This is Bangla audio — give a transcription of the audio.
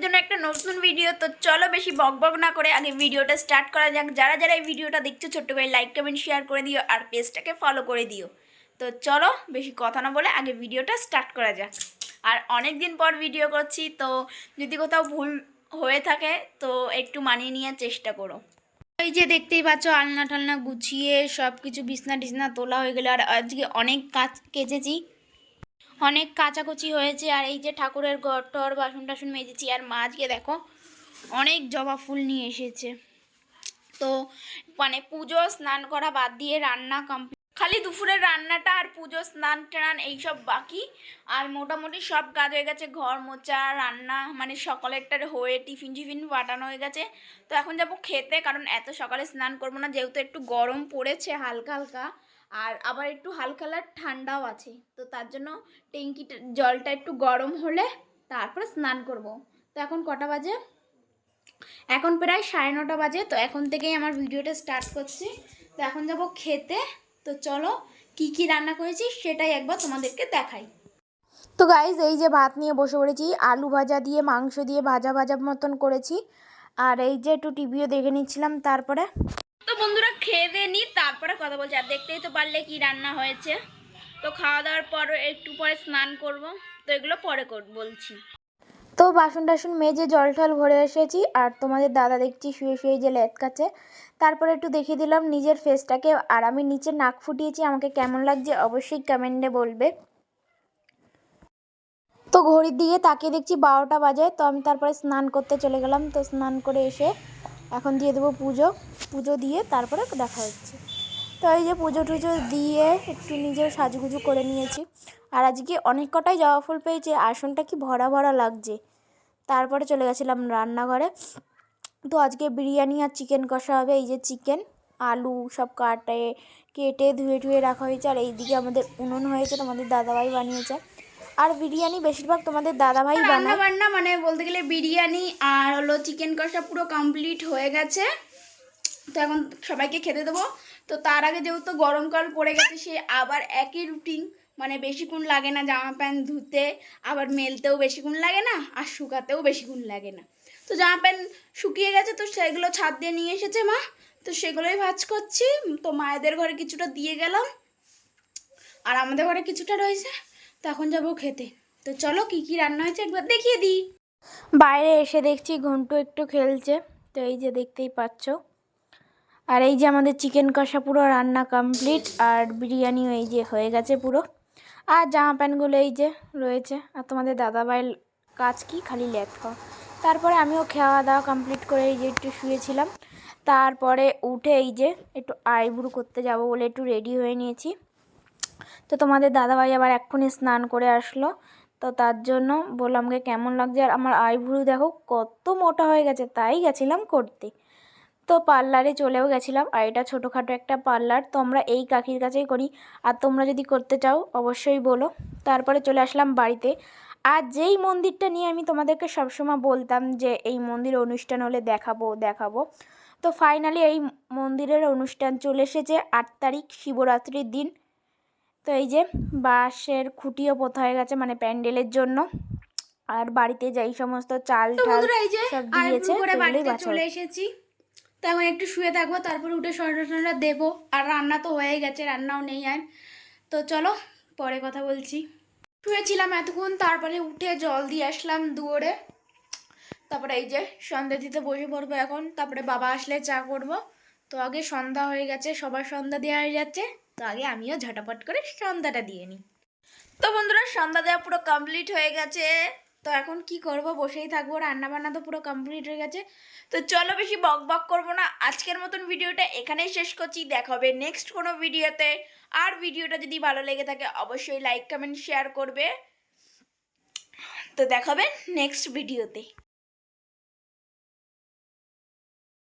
জন্য একটা নতুন ভিডিও। তো চলো বেশি বকবক না করে আগে ভিডিওটা স্টার্ট করা যাক। যারা যারা এই ভিডিওটা দেখছো ছোট্ট করে লাইক কমেন্ট শেয়ার করে দিও আর পেজটাকে ফলো করে দিও। তো চলো বেশি কথা না বলে আগে ভিডিওটা স্টার্ট করা যাক। আর অনেক দিন পর ভিডিও করছি, তো যদি কোথাও ভুল হয়ে থাকে তো একটু মানিয়ে নেওয়ার চেষ্টা করো। এই যে দেখতেই পাচ্ছ আলনা টালনা গুছিয়ে সব কিছু বিছনা টিছনা তোলা হয়ে গেলো। আর আজকে অনেক কাজ কেচেছি, অনেক কাচাকুচি হয়েছে। আর এই যে ঠাকুরের ঘর টর বাসন টাসন মেজেছি। আর মা আজকে দেখো অনেক জবা ফুল নিয়ে এসেছে। তো মানে পুজো স্নান করা বাদ দিয়ে রান্না কমপ্লিট, খালি দুপুরের রান্নাটা আর পুজো স্নান টান এইসব বাকি। আর মোটামুটি সব কাজ হয়ে গেছে, ঘর মোছা রান্না মানে সকালেরটার হয়ে টিফিন টিফিন পাঠানো হয়ে গেছে। তো এখন যাবো খেতে, কারণ এত সকালে স্নান করবো না, যেহেতু একটু গরম পড়েছে হালকা হালকা। আর আবার একটু হালকা ঠান্ডাও আছে, তো তার জন্য ট্যাঙ্কিটা জলটা একটু গরম হলে তারপরে স্নান করব। তো এখন কটা বাজে? এখন প্রায় 9:30 বাজে। তো এখন থেকেই আমার ভিডিওটা স্টার্ট করছি। তো এখন যাব খেতে। তো চলো কি কি রান্না করেছি সেটাই একবার তোমাদেরকে দেখাই। তো গাইজ এই যে ভাত নিয়ে বসে পড়েছি, আলু ভাজা দিয়ে মাংস দিয়ে ভাজা ভাজা মতন করেছি। আর এই যে একটু টিভিও দেখে নিচ্ছিলাম। তারপরে তো বন্ধুরা খেয়ে দিয়ে নিই, তারপরে কথা বলছি। আর দেখতেই তো পারলে কি রান্না হয়েছে। তো খাওয়া দাওয়ার পর একটু পরে স্নান করব, তো এগুলো পরে বলছি। তো বাসন টাসন মেজে জল টল ভরে এসেছি। আর তোমাদের দাদা দেখছি শুয়ে শুয়ে যে লেট কাছে। তারপরে একটু দেখিয়ে দিলাম নিজের ফেসটাকে। আর আমি নিচে নাক ফুটিয়েছি, আমাকে কেমন লাগছে অবশ্যই কমেন্টে বলবে। তো ঘড়ির দিকে তাকিয়ে দেখছি 12টা বাজে। তো আমি তারপরে স্নান করতে চলে গেলাম। তো স্নান করে এসে এখন দিয়ে দেবো পুজো দিয়ে তারপরে দেখা হচ্ছে। তো এই যে পুজো টুজো দিয়ে একটু নিজের সাজুগুজু করে নিয়েছি। আর আজকে অনেক কটাই জবা ফুল পেয়েছে, আসনটা কি ভরা ভরা লাগছে। তারপরে চলে গেছিলাম রান্নাঘরে। তো আজকে বিরিয়ানি আর চিকেন কষা হবে। এই যে চিকেন আলু সব কেটে ধুয়ে ধুয়ে রাখা হয়েছে। আর এইদিকে আমাদের উনুন হয়েছে, তোমাদের দাদাভাই বানিয়েছে। আর বিরিয়ানি বেশিরভাগ তোমাদের দাদাভাই বানায়। রান্না মানে বলতে গেলে বিরিয়ানি আর হলো চিকেন কষা পুরো কমপ্লিট হয়ে গেছে। তো এখন সবাইকে খেতে দেবো। তো তার আগে যেহেতু গরমকাল পড়ে গেছে, সে আবার একই রুটিন, মানে বেশিক্ষণ লাগে না জামা প্যান্ট ধুতে, আবার মেলতেও বেশিক্ষণ লাগে না, আর শুকাতেও বেশিক্ষণ লাগে না। তো জামা প্যান্ট শুকিয়ে গেছে, তো সেগুলো ছাদ দিয়ে নিয়ে এসেছে মা। তো সেগুলোই ভাঁজ করছি। তো মায়েদের ঘরে কিছুটা দিয়ে গেলাম, আর আমাদের ঘরে কিছুটা রয়েছে। তো এখন যাবো খেতে। তো চলো কি কি রান্না হয়েছে একবার দেখিয়ে দিই। বাইরে এসে দেখছি ঘন্টু একটু খেলছে। তো এই যে দেখতেই পাচ্ছ। আর এই যে আমাদের চিকেন কষা পুরো রান্না কমপ্লিট। আর বিরিয়ানিও এই যে হয়ে গেছে পুরো। আর জামা প্যান্টগুলো এই যে রয়েছে। আর তোমাদের দাদাভাইয়ের কাজ কি খালি লেট খাওয়া। তারপরে আমিও খাওয়া দাওয়া কমপ্লিট করে এই যে একটু শুয়েছিলাম। তারপরে উঠে এই যে একটু আইব্রু করতে যাব বলে একটু রেডি হয়ে নিয়েছি। তো তোমাদের দাদাভাই আবার এক্ষুনি স্নান করে আসলো। তো তার জন্য বললাম গে কেমন লাগছে। আর আমার আইব্রু দেখো কত মোটা হয়ে গেছে, তাই গেছিলাম করতে। তো পার্লারে চলেও গেছিলাম। আর এটা ছোটোখাটো একটা পার্লার, তো আমরা এই কাকির কাছেই করি। আর তোমরা যদি করতে চাও অবশ্যই বলো। তারপরে চলে আসলাম বাড়িতে। আর যেই মন্দিরটা নিয়ে আমি তোমাদেরকে সবসময় বলতাম যে এই মন্দির অনুষ্ঠান হলে দেখাবো, তো ফাইনালি এই মন্দিরের অনুষ্ঠান চলে এসেছে 8 তারিখ শিবরাত্রির দিন। তো এই যে বাঁশের খুঁটিও পোতা হয়ে গেছে মানে প্যান্ডেলের জন্য। আর বাড়িতে যেই সমস্ত চাল টাল সব দিয়েছে চলে এসেছি। তো এখন একটু শুয়ে থাকবো, তারপরে উঠে সন্ধ্যা দেবো। আর রান্না তো হয়ে গেছে, রান্নাও নেই আর। তো চলো পরে কথা বলছি। শুয়েছিলাম এতক্ষণ, তারপরে উঠে জল দিয়ে আসলাম দুয়ারে। তারপরে এই যে সন্ধ্যা দিতে বসে পড়বো এখন। তারপরে বাবা আসলে চা করবো। তো আগে সন্ধ্যা হয়ে গেছে, সবার সন্ধ্যা দেওয়া হয়ে যাচ্ছে। তো আগে আমিও ঝটাপট করে সন্ধ্যাটা দিয়ে নিই। তো বন্ধুরা সন্ধ্যা দেওয়া পুরো কমপ্লিট হয়ে গেছে। তো এখন কি করব, বসেই থাকবো। রান্না বান্না তো পুরো কমপ্লিট হয়ে গেছে। তো চলো বেশি বক বক করবো না, আজকের মতন ভিডিওটা এখানেই শেষ করছি। দেখা হবে নেক্সট কোনো ভিডিওতে। আর ভিডিওটা যদি ভালো লেগে থাকে অবশ্যই লাইক কমেন্ট শেয়ার করবে। তো দেখা হবে নেক্সট ভিডিওতে।